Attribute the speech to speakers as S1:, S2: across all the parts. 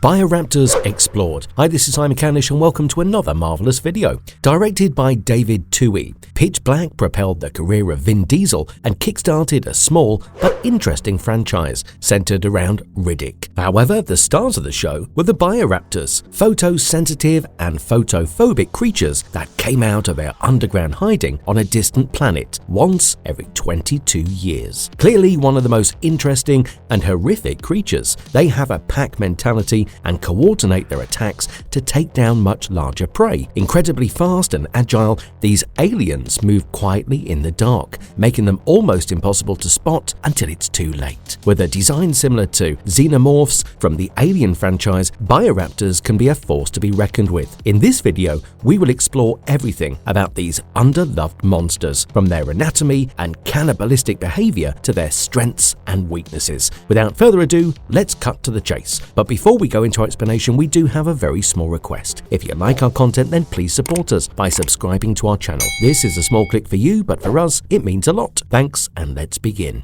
S1: Bioraptors Explored. Hi, this is Simon Canish and welcome to another marvellous video. Directed by David Twohy, Pitch Black propelled the career of Vin Diesel and kickstarted a small but interesting franchise centered around Riddicik. However, the stars of the show were the Bioraptors, photosensitive and photophobic creatures that came out of their underground hiding on a distant planet once every 22 years. Clearly one of the most interesting and horrific creatures. They have a pack mentality and coordinate their attacks to take down much larger prey. Incredibly fast and agile, these aliens move quietly in the dark, making them almost impossible to spot until it's too late. With a design similar to Xenomorphs from the Alien franchise, Bioraptors can be a force to be reckoned with. In this video, we will explore everything about these underloved monsters, from their anatomy and cannibalistic behavior to their strengths and weaknesses. Without further ado, let's cut to the chase. But before we go into our explanation, we do have a very small request. If you like our content, then please support us by subscribing to our channel. This is a small click for you, but for us, it means a lot. Thanks, and let's begin.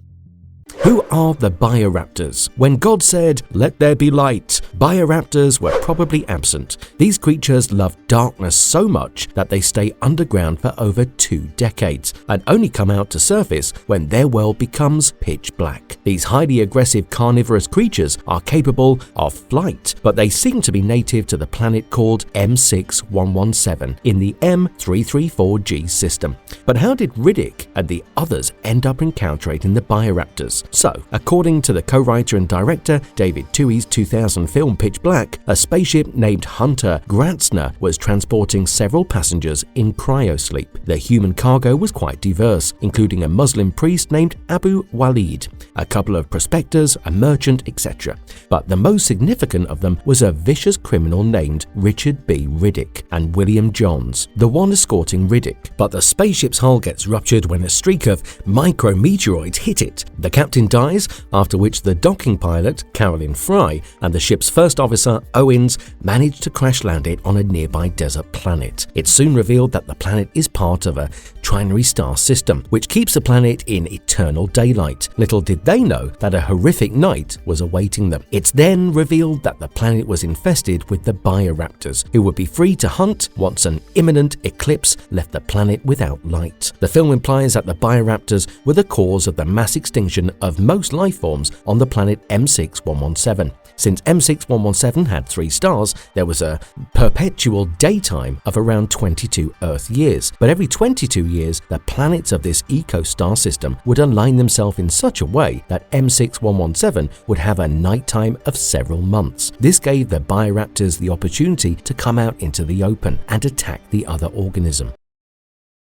S1: Who are the Bioraptors? When God said, "Let there be light," Bioraptors were probably absent. These creatures love darkness so much that they stay underground for over 2 decades and only come out to surface when their world becomes pitch black. These highly aggressive carnivorous creatures are capable of flight, but they seem to be native to the planet called M6117 in the M334G system. But how did Riddicik and the others end up encountering the Bioraptors? So, according to the co-writer and director David Twohy's 2000 film Pitch Black, a spaceship named Hunter Gratzner was transporting several passengers in cryosleep. The human cargo was quite diverse, including a Muslim priest named Abu Walid, a couple of prospectors, a merchant, etc. But the most significant of them was a vicious criminal named Richard B. Riddicik and William Johns, the one escorting Riddicik. But the spaceship's hull gets ruptured when a streak of micrometeoroids hit it. The captain dies, after which the docking pilot, Carolyn Fry, and the ship's first officer, Owens, manage to crash land it on a nearby desert planet. It's soon revealed that the planet is part of a trinary star system, which keeps the planet in eternal daylight. Little did they know that a horrific night was awaiting them. It's then revealed that the planet was infested with the Bioraptors, who would be free to hunt once an imminent eclipse left the planet without light. The film implies that the Bioraptors were the cause of the mass extinction of most life forms on the planet M6117. Since M6117 had 3 stars, there was a perpetual daytime of around 22 Earth years. But every 22 years, the planets of this eco-star system would align themselves in such a way that M6117 would have a nighttime of several months. This gave the Bioraptors the opportunity to come out into the open and attack the other organism.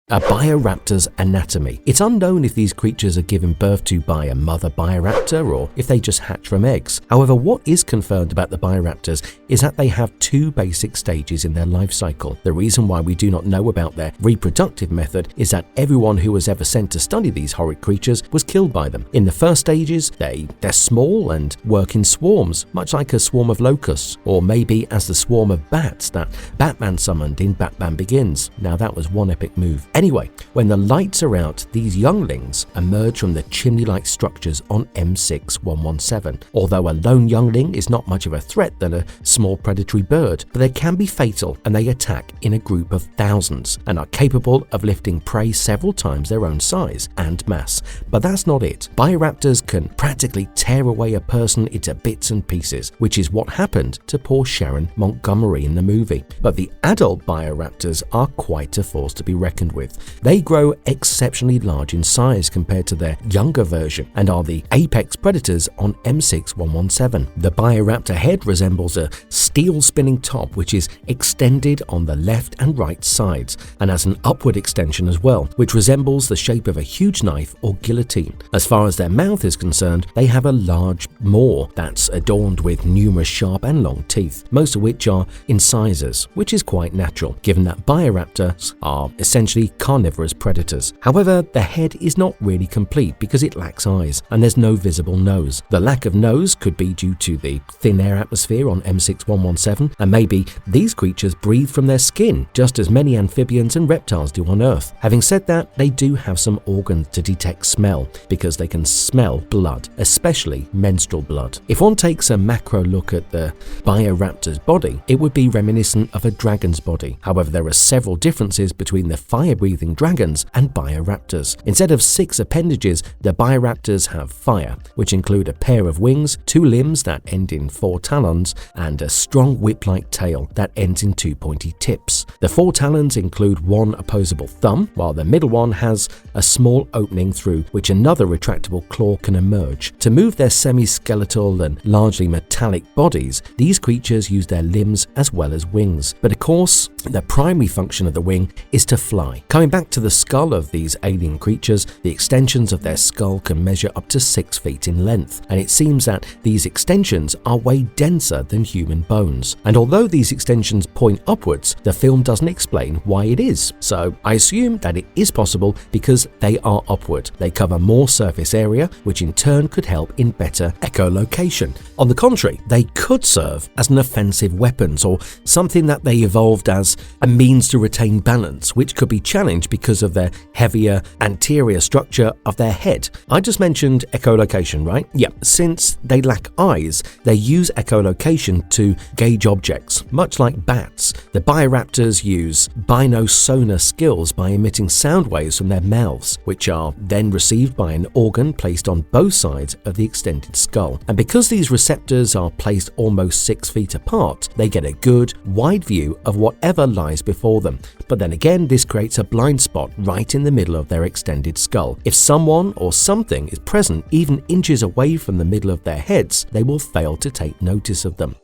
S1: A Bioraptor's anatomy. It's unknown if these creatures are given birth to by a mother Bioraptor or if they just hatch from eggs. However, what is confirmed about the Bioraptors is that they have 2 basic stages in their life cycle. The reason why we do not know about their reproductive method is that everyone who was ever sent to study these horrid creatures was killed by them. In the first stages, they're small and work in swarms, much like a swarm of locusts, or maybe as the swarm of bats that Batman summoned in Batman Begins. Now that was one epic move. Anyway, when the lights are out, these younglings emerge from the chimney-like structures on M6117. Although a lone youngling is not much of a threat than a small predatory bird, but they can be fatal and they attack in a group of thousands and are capable of lifting prey several times their own size and mass. But that's not it. Bioraptors can practically tear away a person into bits and pieces, which is what happened to poor Sharon Montgomery in the movie. But the adult Bioraptors are quite a force to be reckoned with. They grow exceptionally large in size compared to their younger version and are the apex predators on M6117. The Bioraptor head resembles a steel spinning top which is extended on the left and right sides and has an upward extension as well, which resembles the shape of a huge knife or guillotine. As far as their mouth is concerned, they have a large maw that's adorned with numerous sharp and long teeth, most of which are incisors, which is quite natural given that Bioraptors are essentially carnivorous predators. However, the head is not really complete because it lacks eyes and there's no visible nose. The lack of nose could be due to the thin air atmosphere on M6117, and maybe these creatures breathe from their skin, just as many amphibians and reptiles do on Earth. Having said that, they do have some organs to detect smell because they can smell blood, especially menstrual blood. If one takes a macro look at the Bioraptor's body, it would be reminiscent of a dragon's body. However, there are several differences between the fire-breathing dragons and Bioraptors. Instead of 6 appendages, the Bioraptors have fire, which include a pair of wings, 2 limbs that end in 4 talons, and a strong whip-like tail that ends in 2 pointy tips. The 4 talons include 1 opposable thumb, while the middle one has a small opening through which another retractable claw can emerge. To move their semi-skeletal and largely metallic bodies, these creatures use their limbs as well as wings. But of course, the primary function of the wing is to fly. Coming back to the skull of these alien creatures, the extensions of their skull can measure up to 6 feet in length, and it seems that these extensions are way denser than human bones. And although these extensions point upwards, the film doesn't explain why it is. So I assume that it is possible because they are upward. They cover more surface area, which in turn could help in better echolocation. On the contrary, they could serve as an offensive weapons or something that they evolved as a means to retain balance, which could be challenged because of their heavier anterior structure of their head. I just mentioned echolocation, right? Yeah, since they lack eyes, they use echolocation to gauge objects. Much like bats, the Bioraptors use binosonar skills by emitting sound waves from their mouths, which are then received by an organ placed on both sides of the extended skull. And because these receptors are placed almost 6 feet apart, they get a good, wide view of whatever lies before them. But then again, this creates a blind spot right in the middle of their extended skull. If someone or something is present even inches away from the middle of their heads, they will fail to take notice of them.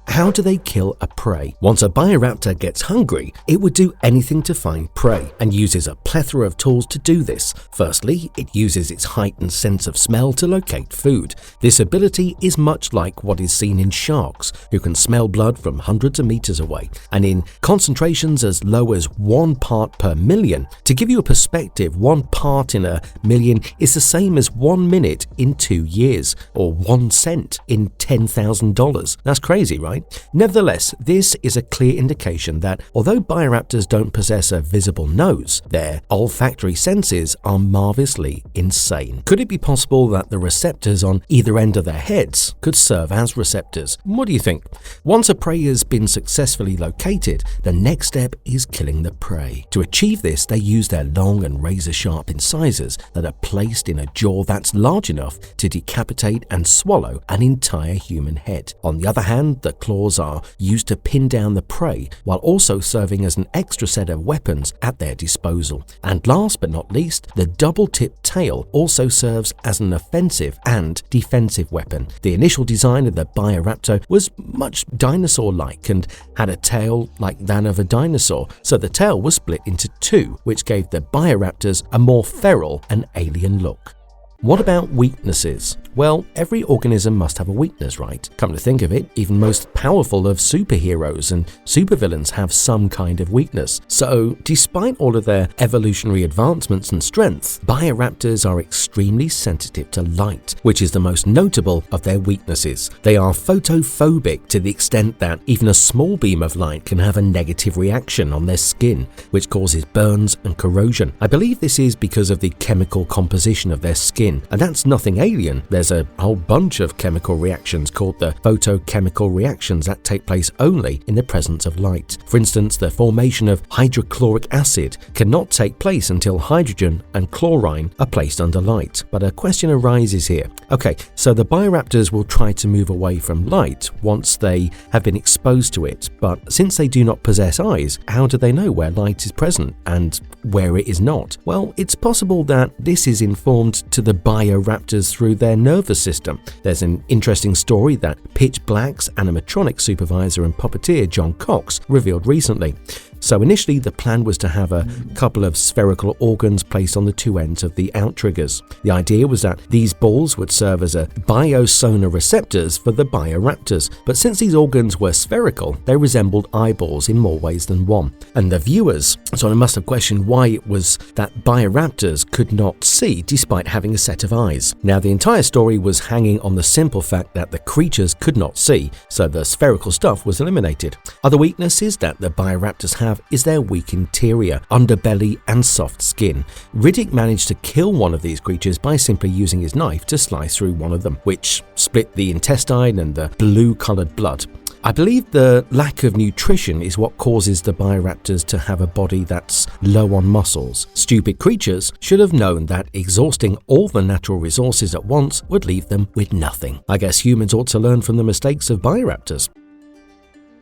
S1: How do they kill a prey? Once a Bioraptor gets hungry, it would do anything to find prey and uses a plethora of tools to do this. Firstly, it uses its heightened sense of smell to locate food. This ability is much like what is seen in sharks, who can smell blood from hundreds of meters away, and in concentrations as low as 1 part per million. To give you a perspective, 1 part in a million is the same as 1 minute in 2 years, or 1 cent in $10,000. That's crazy, right? Nevertheless, this is a clear indication that although Bioraptors don't possess a visible nose, their olfactory senses are marvelously insane. Could it be possible that the receptors on either end of their heads could serve as receptors? What do you think? Once a prey has been successfully located, the next step is killing the prey. To achieve this, they use their long and razor-sharp incisors that are placed in a jaw that's large enough to decapitate and swallow an entire human head. On the other hand, the claws are used to pin down the prey while also serving as an extra set of weapons at their disposal. And last but not least, the double-tipped tail also serves as an offensive and defensive weapon. The initial design of the Bioraptor was much dinosaur-like and had a tail like that of a dinosaur, so the tail was split into 2, which gave the Bioraptors a more feral and alien look. What about weaknesses? Well, every organism must have a weakness, right? Come to think of it, even most powerful of superheroes and supervillains have some kind of weakness. So, despite all of their evolutionary advancements and strength, Bioraptors are extremely sensitive to light, which is the most notable of their weaknesses. They are photophobic to the extent that even a small beam of light can have a negative reaction on their skin, which causes burns and corrosion. I believe this is because of the chemical composition of their skin, and that's nothing alien. There's a whole bunch of chemical reactions called the photochemical reactions that take place only in the presence of light. For instance, the formation of hydrochloric acid cannot take place until hydrogen and chlorine are placed under light. But a question arises here. Okay, so the Bioraptors will try to move away from light once they have been exposed to it, but since they do not possess eyes, how do they know where light is present and where it is not? Well, it's possible that this is informed to the Bioraptors through their nervous system. There's an interesting story that Pitch Black's animatronic supervisor and puppeteer John Cox revealed recently. So initially the plan was to have a couple of spherical organs placed on the two ends of the outriggers. The idea was that these balls would serve as a biosonar receptors for the bioraptors, but since these organs were spherical, they resembled eyeballs in more ways than one. And the viewers sort of must have questioned why it was that bioraptors could not see despite having a set of eyes. Now the entire story was hanging on the simple fact that the creatures could not see, so the spherical stuff was eliminated. Other weaknesses that the bioraptors have is their weak interior, underbelly and soft skin. Riddicik managed to kill one of these creatures by simply using his knife to slice through one of them, which split the intestine and the blue-coloured blood. I believe the lack of nutrition is what causes the bioraptors to have a body that's low on muscles. Stupid creatures should have known that exhausting all the natural resources at once would leave them with nothing. I guess humans ought to learn from the mistakes of bioraptors.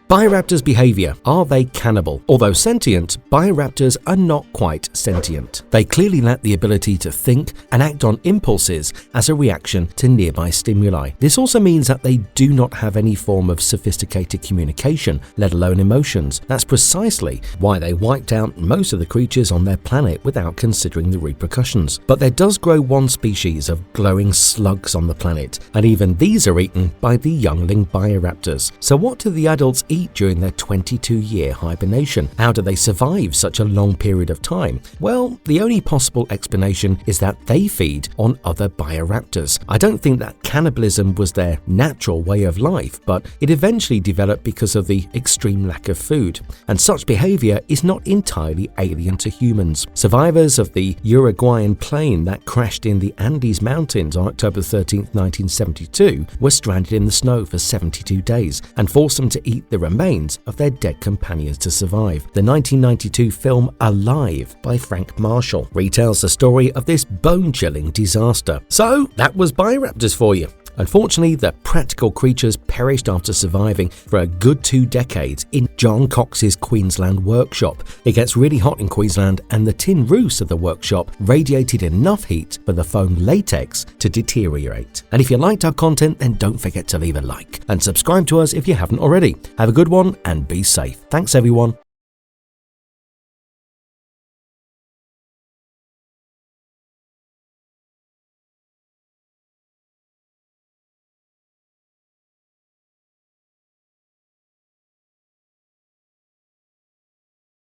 S1: Bioraptors' behavior. Are they cannibal? Although sentient, bioraptors are not quite sentient. They clearly lack the ability to think and act on impulses as a reaction to nearby stimuli. This also means that they do not have any form of sophisticated communication, let alone emotions. That's precisely why they wiped out most of the creatures on their planet without considering the repercussions. But there does grow one species of glowing slugs on the planet, and even these are eaten by the youngling bioraptors. So what do the adults eat during their 22-year hibernation? How do they survive such a long period of time? Well, the only possible explanation is that they feed on other bioraptors. I don't think that cannibalism was their natural way of life, but it eventually developed because of the extreme lack of food. And such behavior is not entirely alien to humans. Survivors of the Uruguayan plane that crashed in the Andes Mountains on October 13, 1972 were stranded in the snow for 72 days and forced them to eat the remains of their dead companions to survive. The 1992 film Alive by Frank Marshall retells the story of this bone-chilling disaster. So that was bioraptors for you. Unfortunately, the practical creatures perished after surviving for a good 2 decades in John Cox's Queensland workshop. It gets really hot in Queensland, and the tin roofs of the workshop radiated enough heat for the foam latex to deteriorate. And if you liked our content, then don't forget to leave a like and subscribe to us if you haven't already. Have a good one and be safe. Thanks everyone.